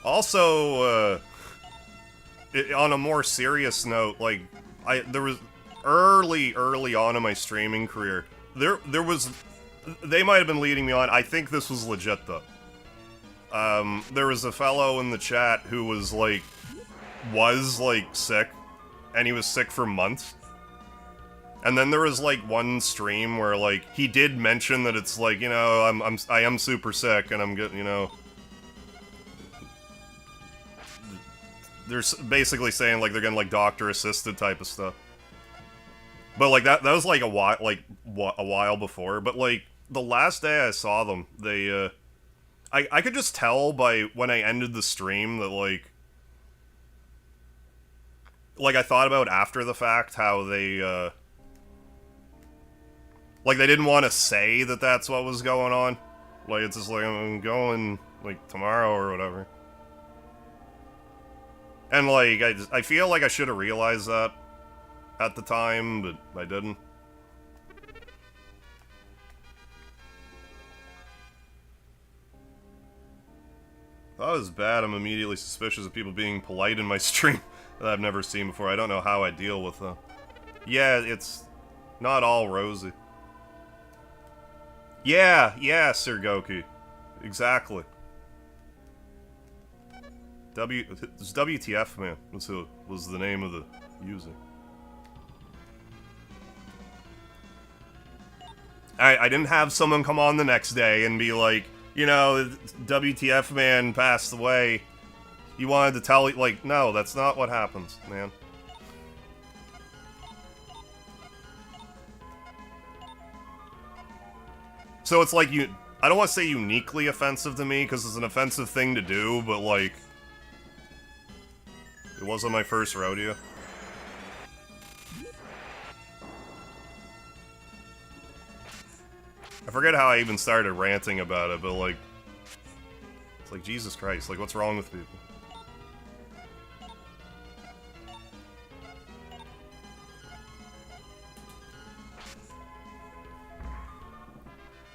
Also, on a more serious note, like, there was early on in my streaming career, there was, they might have been leading me on, I think this was legit though. There was a fellow in the chat who was like sick, and he was sick for months. And then there was like one stream where like he did mention that it's like, you know, I am super sick and I'm getting, you know, they're basically saying like they're getting like doctor assisted type of stuff. But like that was like a while before. But like the last day I saw them, they I could just tell by when I ended the stream that like I thought about after the fact how they like they didn't want to say that that's what was going on. Like it's just like I'm going like tomorrow or whatever. And like I feel like I should have realized that at the time, but I didn't. That was bad. I'm immediately suspicious of people being polite in my stream that I've never seen before. I don't know how I deal with them. Yeah, it's not all rosy. Yeah, Sir Goku. Exactly. It's WTF, man. Was the name of the user. I didn't have someone come on the next day and be like, you know, WTF man passed away. You wanted to tell, like, no, that's not what happens, man. So it's like I don't want to say uniquely offensive to me, because it's an offensive thing to do, but like, it wasn't my first rodeo. I forget how I even started ranting about it, but like, it's like, Jesus Christ, like, what's wrong with people?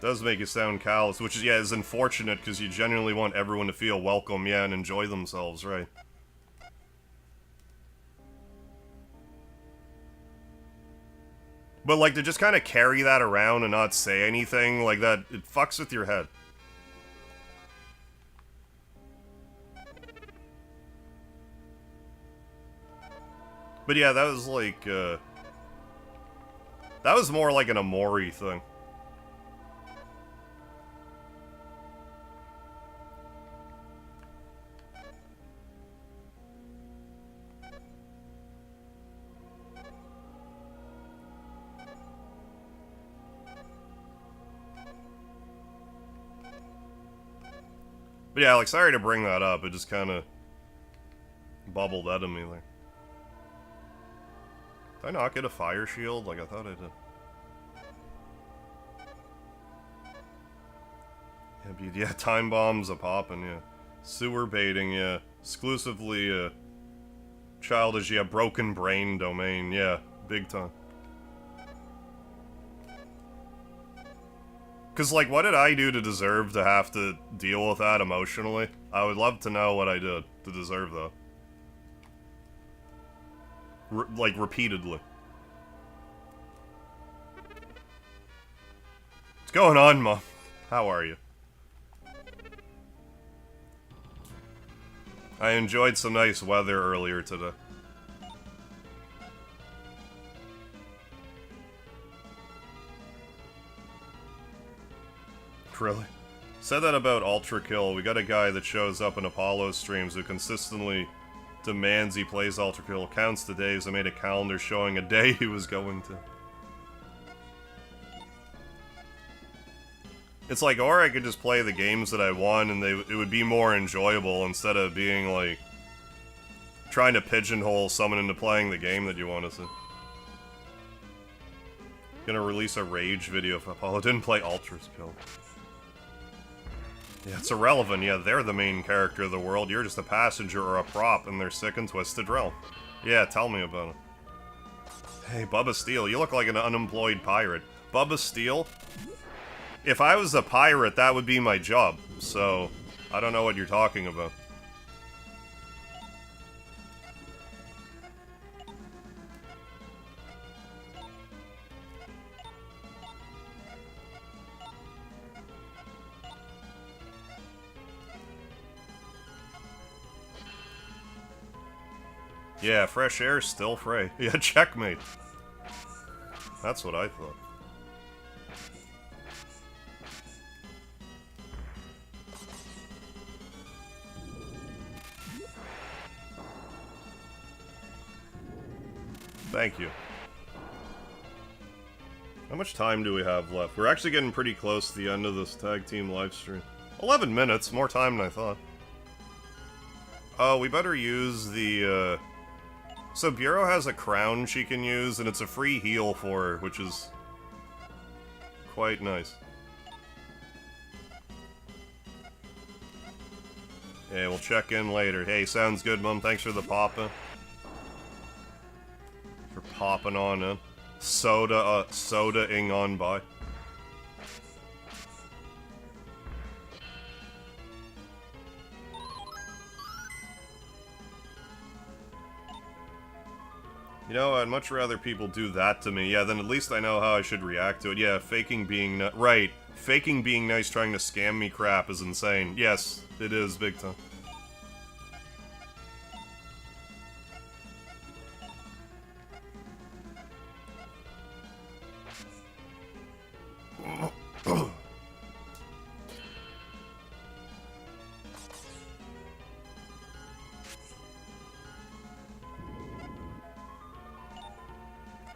Does make you sound callous, which is, yeah, is unfortunate, because you genuinely want everyone to feel welcome, yeah, and enjoy themselves, right? But, like, to just kind of carry that around and not say anything, like that, it fucks with your head. But yeah, that was like, that was more like an Amori thing. But yeah, like, sorry to bring that up, it just kind of bubbled out of me there. Did I not get a fire shield? Like, I thought I did. Yeah, time bombs a poppin', yeah. Sewer baiting, yeah. Exclusively, childish, yeah. Broken brain domain, yeah. Big time. Because, like, what did I do to deserve to have to deal with that emotionally? I would love to know what I did to deserve that. Like, repeatedly. What's going on, Mom? How are you? I enjoyed some nice weather earlier today. Really? Said that about Ultra Kill. We got a guy that shows up in Apollo streams who consistently demands he plays Ultra Kill, counts the days. I made a calendar showing a day he was going to. It's like, or I could just play the games that I want and it would be more enjoyable instead of being like trying to pigeonhole someone into playing the game that you want to see. Gonna release a rage video if Paladin play Ultra Kill. Yeah, it's irrelevant. Yeah, they're the main character of the world. You're just a passenger or a prop in their sick and twisted realm. Yeah, tell me about it. Hey, Bubba Steel, you look like an unemployed pirate. Bubba Steel? If I was a pirate, that would be my job. So, I don't know what you're talking about. Yeah, fresh air, still fray. Yeah, checkmate. That's what I thought. Thank you. How much time do we have left? We're actually getting pretty close to the end of this tag team livestream. 11 minutes, more time than I thought. Oh, we better use the, So Bureau has a crown she can use, and it's a free heal for her, which is quite nice. Yeah, we'll check in later. Hey, sounds good, Mum. Thanks for the pop-in. For popping on in. Soda-ing on by. You know, I'd much rather people do that to me. Yeah, then at least I know how I should react to it. Yeah, faking being... right. Faking being nice trying to scam me crap is insane. Yes, it is, big time.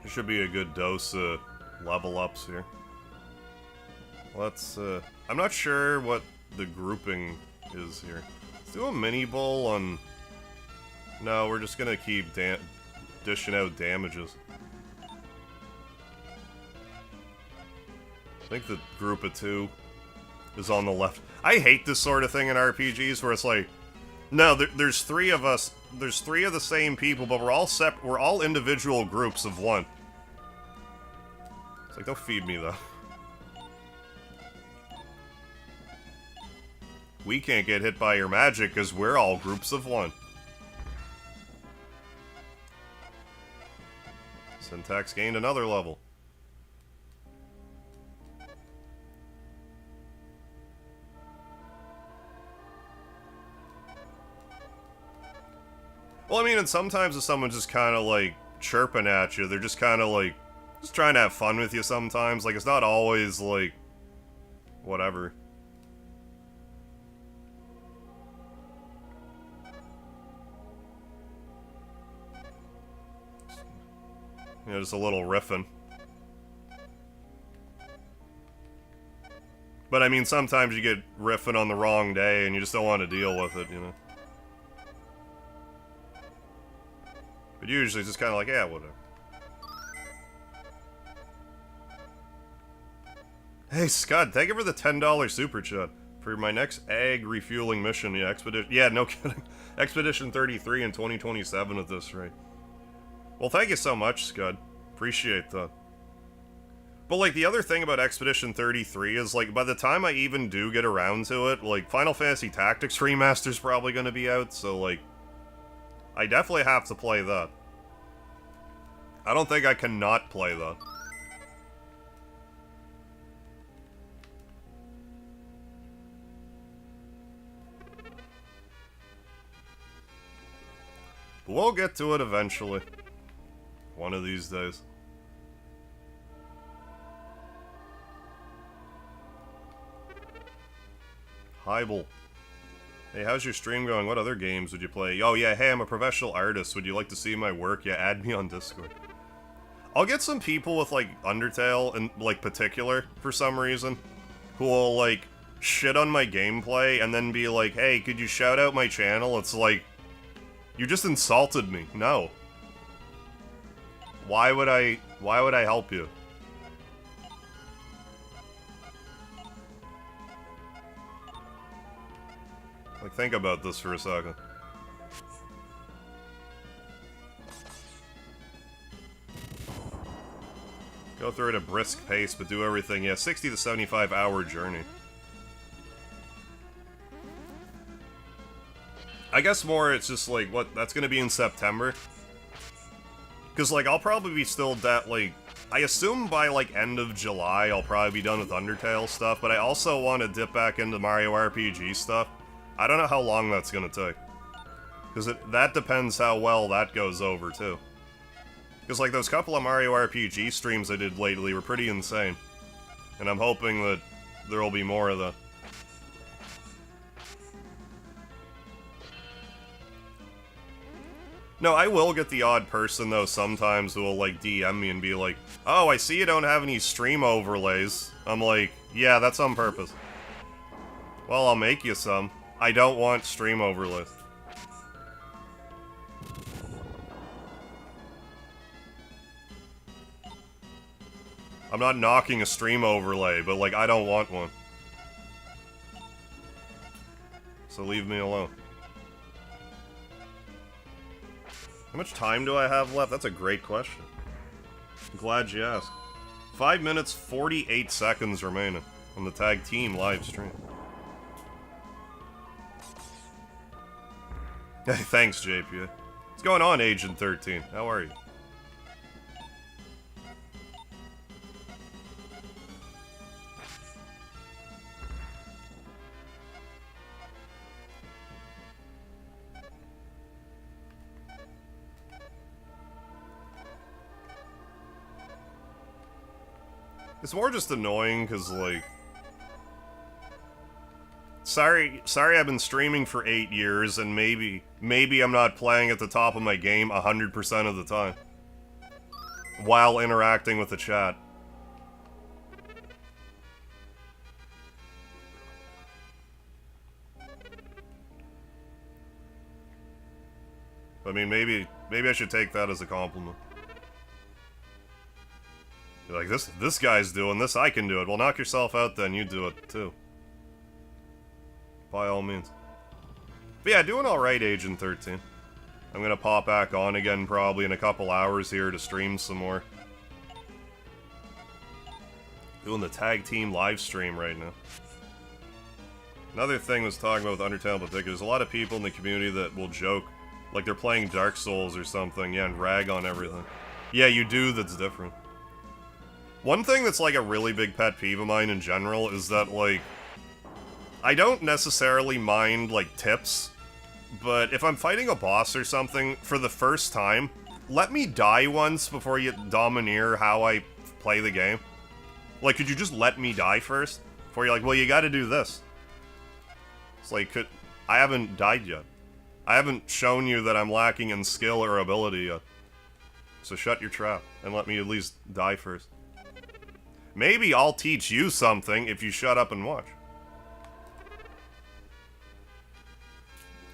There should be a good dose of level ups here. Let's, I'm not sure what the grouping is here. Let's do a mini bowl on... No, we're just gonna keep dishing out damages. I think the group of two is on the left. I hate this sort of thing in RPGs where it's like, no, there's three of us, there's three of the same people, but we're all individual groups of one. It's like, don't feed me though. we can't get hit by your magic because we're all groups of one. Syntax gained another level. Well, I mean, and sometimes if someone's just kind of, like, chirping at you, they're just kind of, like, just trying to have fun with you sometimes. Like, it's not always, like, whatever. You know, just a little riffing. But, I mean, sometimes you get riffing on the wrong day and you just don't want to deal with it, you know? But usually it's just kind of like, yeah, whatever. Hey, Scott, thank you for the $10 super chat. For my next ag refueling mission, yeah, Expedition... Yeah, no kidding. Expedition 33 in 2027 at this rate. Well, thank you so much, Scud. Appreciate that. But, like, the other thing about Expedition 33 is, like, by the time I even do get around to it, like, Final Fantasy Tactics Remaster's probably gonna be out, so, like... I definitely have to play that. I don't think I cannot play that. But we'll get to it eventually. One of these days. Hybel. Hey, how's your stream going? What other games would you play? Oh yeah, hey, I'm a professional artist. Would you like to see my work? Yeah, add me on Discord. I'll get some people with, like, Undertale, in, like, particular, for some reason, who will, like, shit on my gameplay and then be like, hey, could you shout out my channel? It's like, you just insulted me. No. Why would I help you? Like, think about this for a second. Go through at a brisk pace, but do everything. Yeah, 60 to 75 hour journey. I guess more it's just like, what, that's gonna be in September? Because, like, I'll probably be still like, I assume by, like, end of July I'll probably be done with Undertale stuff, but I also want to dip back into Mario RPG stuff. I don't know how long that's gonna take. Because that depends how well that goes over, too. Because, like, those couple of Mario RPG streams I did lately were pretty insane. And I'm hoping that there will be more of that. No, I will get the odd person, though, sometimes who will, like, DM me and be like, oh, I see you don't have any stream overlays. I'm like, yeah, that's on purpose. Well, I'll make you some. I don't want stream overlays. I'm not knocking a stream overlay, but, like, I don't want one. So leave me alone. How much time do I have left? That's a great question. I'm glad you asked. 5 minutes, 48 seconds remaining on the tag team live stream. Hey, thanks, JP. What's going on, Agent 13? How are you? It's more just annoying, because, like... Sorry I've been streaming for 8 years, and maybe I'm not playing at the top of my game 100% of the time. While interacting with the chat. I mean, maybe I should take that as a compliment. You're like, this guy's doing this, I can do it. Well, knock yourself out then, you do it too. By all means. But yeah, doing alright, Agent 13. I'm gonna pop back on again probably in a couple hours here to stream some more. Doing the tag team live stream right now. Another thing was talking about with Undertale in particular, there's a lot of people in the community that will joke, like they're playing Dark Souls or something, yeah, and rag on everything. Yeah, you do, that's different. One thing that's like a really big pet peeve of mine in general is that, like, I don't necessarily mind, like, tips, but if I'm fighting a boss or something, for the first time, let me die once before you domineer how I play the game. Like, could you just let me die first? Before you're like, well, you gotta do this. It's like, I haven't died yet. I haven't shown you that I'm lacking in skill or ability yet. So shut your trap, and let me at least die first. Maybe I'll teach you something if you shut up and watch.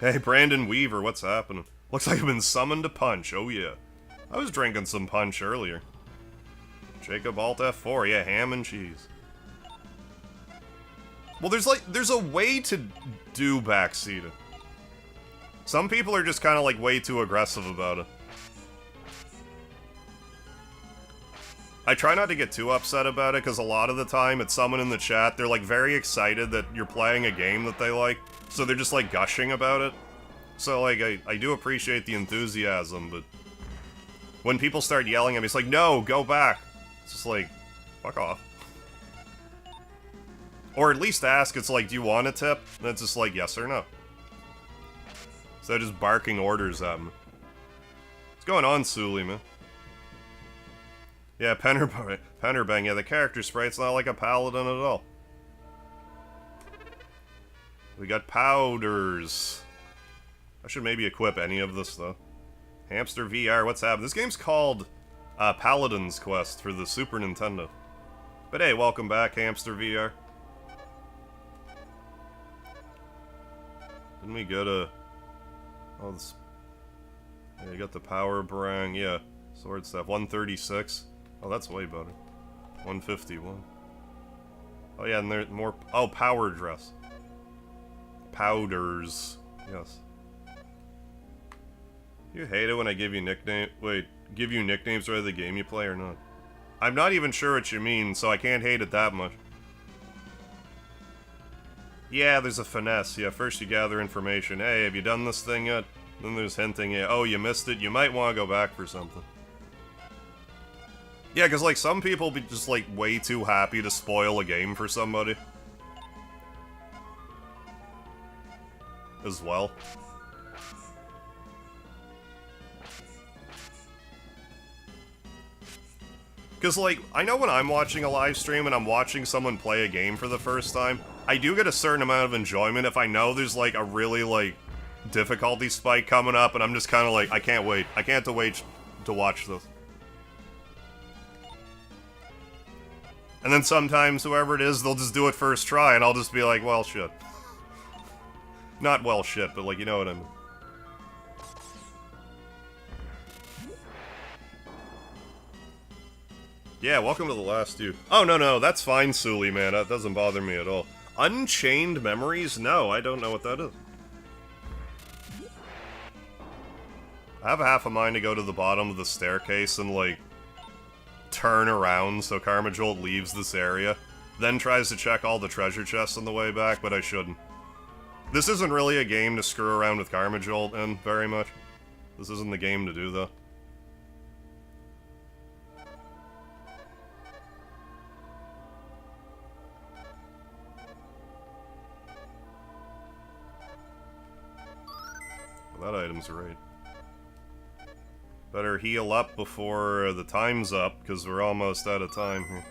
Hey, Brandon Weaver, what's happening? Looks like I've been summoned to punch, oh yeah. I was drinking some punch earlier. Jacob Alt F4, yeah, ham and cheese. Well, there's a way to do backseating. Some people are just kind of, like, way too aggressive about it. I try not to get too upset about it, because a lot of the time, it's someone in the chat, they're, like, very excited that you're playing a game that they like, so they're just, like, gushing about it. So, like, I do appreciate the enthusiasm, but when people start yelling at me, it's like, no, go back. It's just like, fuck off. Or at least ask, it's like, do you want a tip? And it's just like, yes or no. Instead of just barking orders at me. What's going on, Sully, man? Yeah, Pennerbang, yeah, the character sprite's not like a paladin at all. We got powders. I should maybe equip any of this, though. Hamster VR, what's happening? This game's called Paladin's Quest for the Super Nintendo. But hey, welcome back, Hamster VR. Didn't we get a... Oh, this... Yeah, you got the power brang, yeah. Sword staff, 136. Oh, that's way better. 151. Oh yeah, and there's more... Oh, power dress. Powders. Yes. You hate it when I give you nickname... Wait, give you nicknames for the game you play or not? I'm not even sure what you mean, so I can't hate it that much. Yeah, there's a finesse. Yeah, first you gather information. Hey, have you done this thing yet? Then there's hinting, yeah, oh, you missed it. You might want to go back for something. Yeah, because, like, some people be just, like, way too happy to spoil a game for somebody. As well. Because, like, I know when I'm watching a live stream and I'm watching someone play a game for the first time, I do get a certain amount of enjoyment if I know there's, like, a really, like, difficulty spike coming up, and I'm just kind of like, I can't wait. I can't wait to watch this. And then sometimes, whoever it is, they'll just do it first try, and I'll just be like, well, shit. Not well shit, but, like, you know what I mean. Yeah, welcome to the last dude. Oh, no, that's fine, Sully, man. That doesn't bother me at all. Unchained Memories? No, I don't know what that is. I have a half a mind to go to the bottom of the staircase and, like, turn around so KarmaJolt leaves this area, then tries to check all the treasure chests on the way back, but I shouldn't. This isn't really a game to screw around with KarmaJolt in very much. This isn't the game to do, though. Well, that item's right. Better heal up before the time's up, because we're almost out of time here.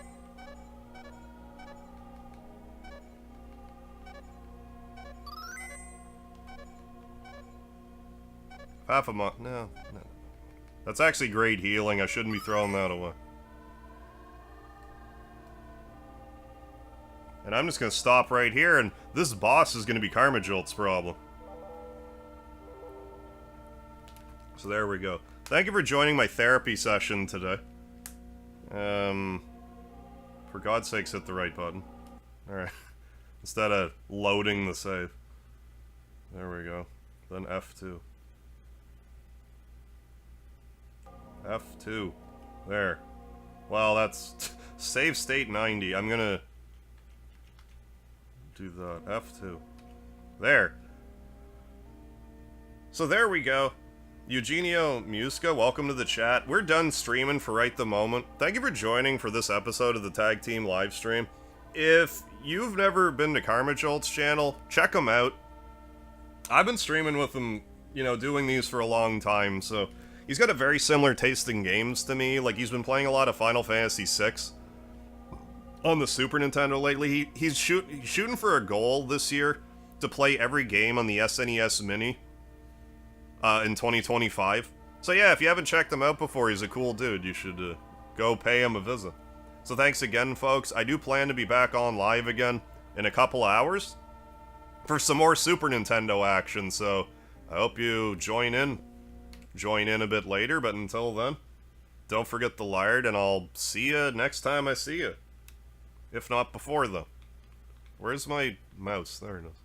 Half a month. No. That's actually great healing. I shouldn't be throwing that away. And I'm just going to stop right here, and this boss is going to be KarmaJolt's problem. So there we go. Thank you for joining my therapy session today. For God's sakes, hit the right button. Alright. Instead of loading the save. There we go. Then F2. F2. There. Well, that's... save state 90. I'm gonna... do that. F2. There. So there we go. Eugenio Muska, welcome to the chat. We're done streaming for right the moment. Thank you for joining for this episode of the Tag Team livestream. If you've never been to KarmaJolt's channel, check him out. I've been streaming with him, you know, doing these for a long time, so he's got a very similar taste in games to me. Like, he's been playing a lot of Final Fantasy VI on the Super Nintendo lately. He's shooting for a goal this year to play every game on the SNES Mini in 2025. So yeah, if you haven't checked him out before, he's a cool dude. You should go pay him a visit. So thanks again, folks. I do plan to be back on live again in a couple hours for some more Super Nintendo action, so I hope you join in a bit later, but until then, don't forget the lard, and I'll see you next time I see you. If not before, though. Where's my mouse? There it is.